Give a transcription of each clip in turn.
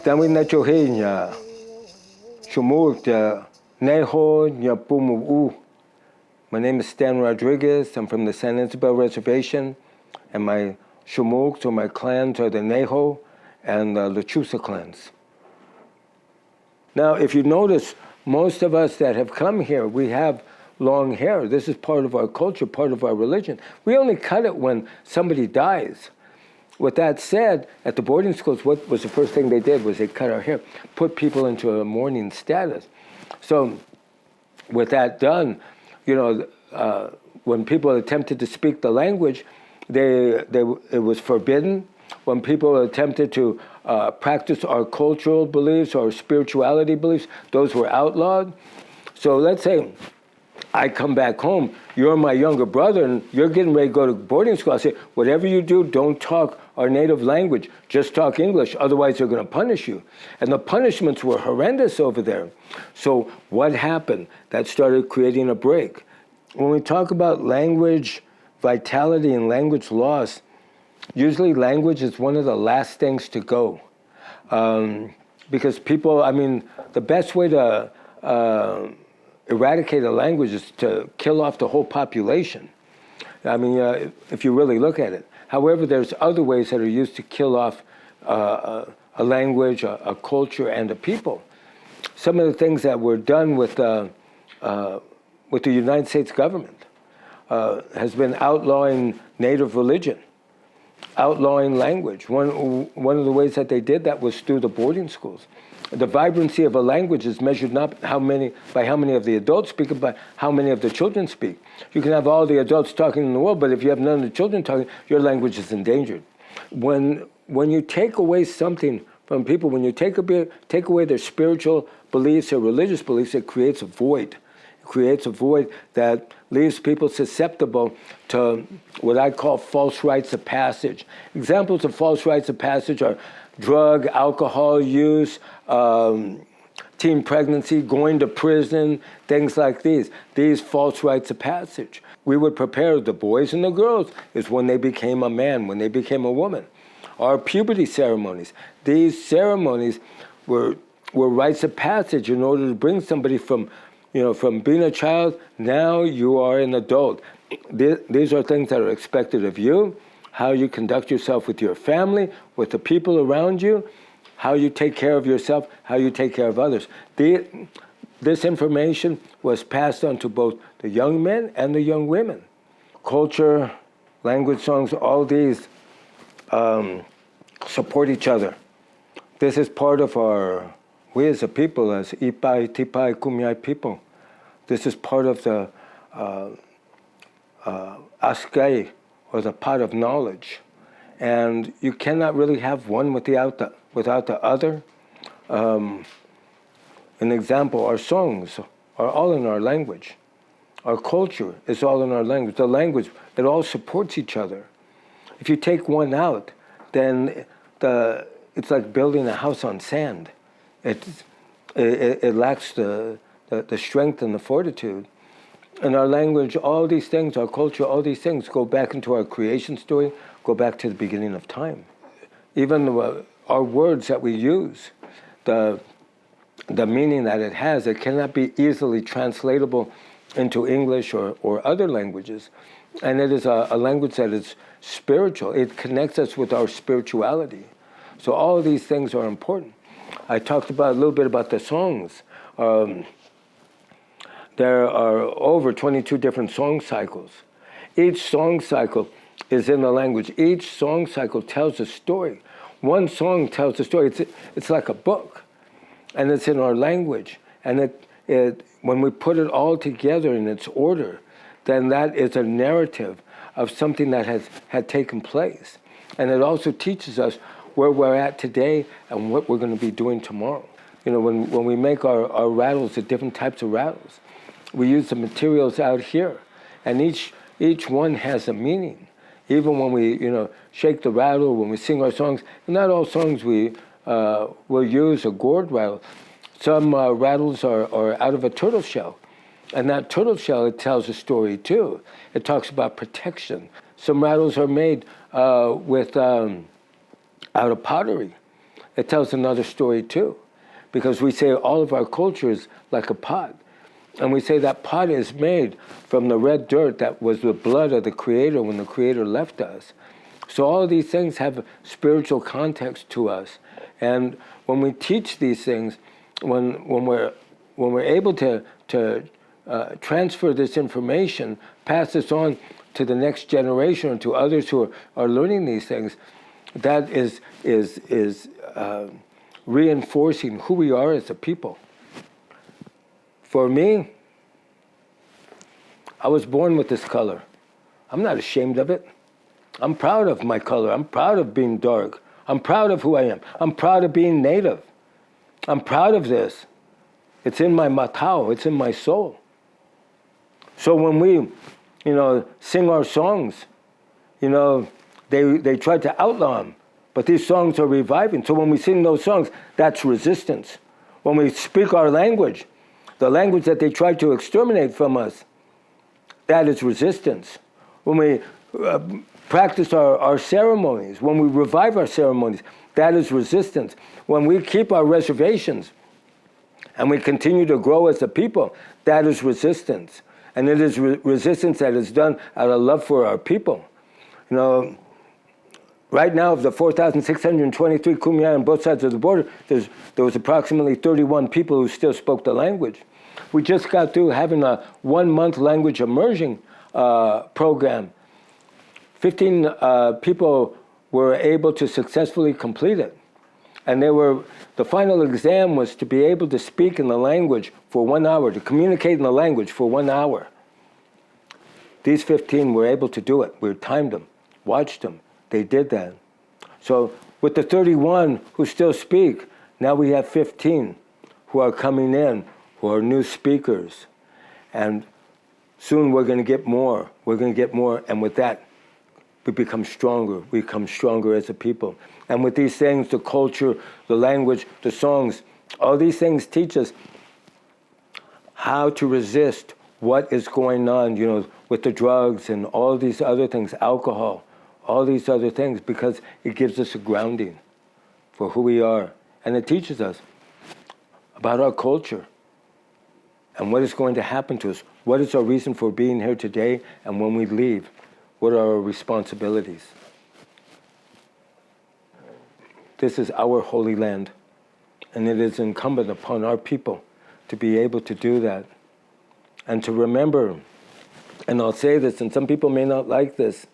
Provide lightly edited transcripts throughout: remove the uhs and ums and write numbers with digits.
Stanwi na chohenya, shumukta, neho nyapumu. My name is Stan Rodriguez. I'm from the San Isabel Reservation, and my Shumuks or my clans are the Neho and the Lechusa clans. Now, if you notice, most of us that have come here, we have long hair. This is part of our culture, part of our religion. We only cut it when somebody dies. With that said, at the boarding schools, what was the first thing they did was they cut our hair, put people into a mourning status. So with that done, when people attempted to speak the language, it was forbidden. When people attempted to practice our cultural beliefs or spirituality beliefs, those were outlawed. So let's say I come back home, you're my younger brother, and you're getting ready to go to boarding school. I say, whatever you do, don't talk our native language, just talk English, otherwise they're going to punish you. And the punishments were horrendous over there. So what happened? That started creating a break. When we talk about language vitality and language loss, usually language is one of the last things to go. Because people, the best way to eradicate a language is to kill off the whole population. If you really look at it. However, there's other ways that are used to kill off a language, a culture, and a people. Some of the things that were done with the United States government has been outlawing native religion, outlawing language. One of the ways that they did that was through the boarding schools. The vibrancy of a language is measured not by how many of the adults speak, but by how many of the children speak. You can have all the adults talking in the world, but if you have none of the children talking, your language is endangered. When you take away something from people, when you take away their spiritual beliefs or religious beliefs, it creates a void. It creates a void that leaves people susceptible to what I call false rites of passage. Examples of false rites of passage are drug, alcohol use, teen pregnancy, going to prison, things like these false rites of passage. We would prepare the boys and the girls is when they became a man, when they became a woman. Our puberty ceremonies, these ceremonies were rites of passage in order to bring somebody from being a child, now you are an adult. These are things that are expected of you, how you conduct yourself with your family, with the people around you, how you take care of yourself, how you take care of others. This information was passed on to both the young men and the young women. Culture, language, songs, all these support each other. This is part of we as a people, as Ipai, Tipai, Kumeyaay people, this is part of the Askay, or the pot of knowledge. And you cannot really have one without the other. An example, our songs are all in our language. Our culture is all in our language. The language, it all supports each other. If you take one out, then it's like building a house on sand. It lacks the strength and the fortitude. In our language, all these things, our culture, all these things go back into our creation story, go back to the beginning of time. Even our words that we use, the meaning that it has, it cannot be easily translatable into English or other languages. And it is a language that is spiritual. It connects us with our spirituality. So all of these things are important. I talked a little bit about the songs. There are over 22 different song cycles. Each song cycle is in the language. Each song cycle tells a story. One song tells a story. It's like a book, and it's in our language. And when we put it all together in its order, then that is a narrative of something that had taken place. And it also teaches us where we're at today and what we're going to be doing tomorrow. When we make our rattles, the different types of rattles, we use the materials out here, and each one has a meaning. Even when we shake the rattle, when we sing our songs, not all songs we will use a gourd rattle. Some rattles are out of a turtle shell, and that turtle shell, it tells a story too. It talks about protection. Some rattles are made out of pottery, it tells another story too. Because we say all of our culture is like a pot. And we say that pot is made from the red dirt that was the blood of the Creator when the Creator left us. So all of these things have spiritual context to us. And when we teach these things, when we're able to transfer this information, pass this on to the next generation or to others who are learning these things, that is reinforcing who we are as a people. For me, I was born with this color. I'm not ashamed of it. I'm proud of my color. I'm proud of being dark. I'm proud of who I am. I'm proud of being native. I'm proud of this. It's in my matao. It's in my soul. So when we, sing our songs, they tried to outlaw them, but these songs are reviving. So when we sing those songs, that's resistance. When we speak our language, the language that they tried to exterminate from us, that is resistance. When we practice our ceremonies, when we revive our ceremonies, that is resistance. When we keep our reservations and we continue to grow as a people, that is resistance. And it is resistance that is done out of love for our people. Right now, of the 4,623 Kumeyaay on both sides of the border, there was approximately 31 people who still spoke the language. We just got through having a 1-month language immersion program. 15 people were able to successfully complete it. And the final exam was to be able to speak in the language for 1 hour, to communicate in the language for 1 hour. These 15 were able to do it. We timed them, watched them. They did that. So with the 31 who still speak, now we have 15 who are coming in, who are new speakers. And soon we're going to get more. We're going to get more. And with that, we become stronger. We become stronger as a people. And with these things, the culture, the language, the songs, all these things teach us how to resist what is going on, with the drugs and all these other things, alcohol, all these other things, because it gives us a grounding for who we are. And it teaches us about our culture and what is going to happen to us. What is our reason for being here today? And when we leave, what are our responsibilities? This is our holy land, and it is incumbent upon our people to be able to do that and to remember. And I'll say this, and some people may not like this,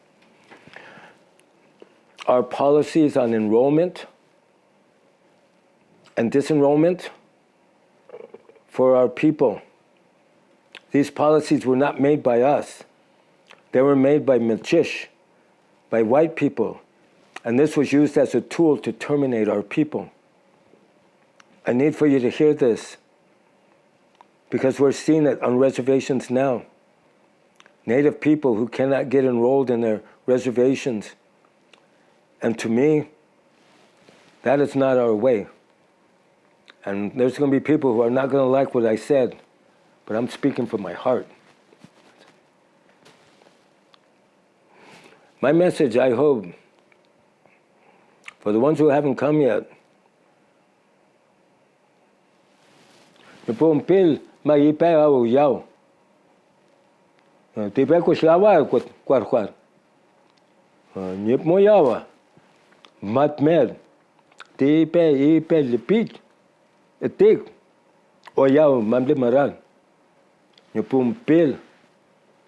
our policies on enrollment and disenrollment for our people, these policies were not made by us. They were made by Milchish, by white people. And this was used as a tool to terminate our people. I need for you to hear this, because we're seeing it on reservations now. Native people who cannot get enrolled in their reservations. And to me, that is not our way. And there's going to be people who are not going to like what I said, but I'm speaking from my heart. My message, I hope, for the ones who haven't come yet, Pumpil maipe au yao. Tipe kuslawa kwar. Nip mo yawa. Matmer. Tipe ipe lipit. Etik. O yao mamle maran. Pumpil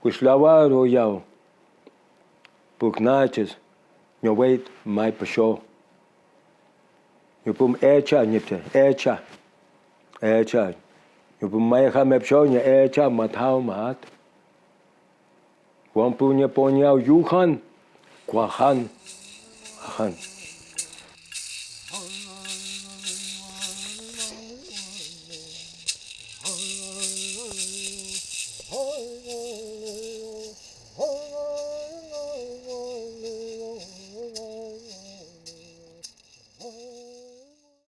kuslawa o yao. Puknaches. No wait my pasho. Pum echa nipte. Echa. Maya mepshonya echa matao mat. Wampunya ponyao yuhan, kwahan, ahan.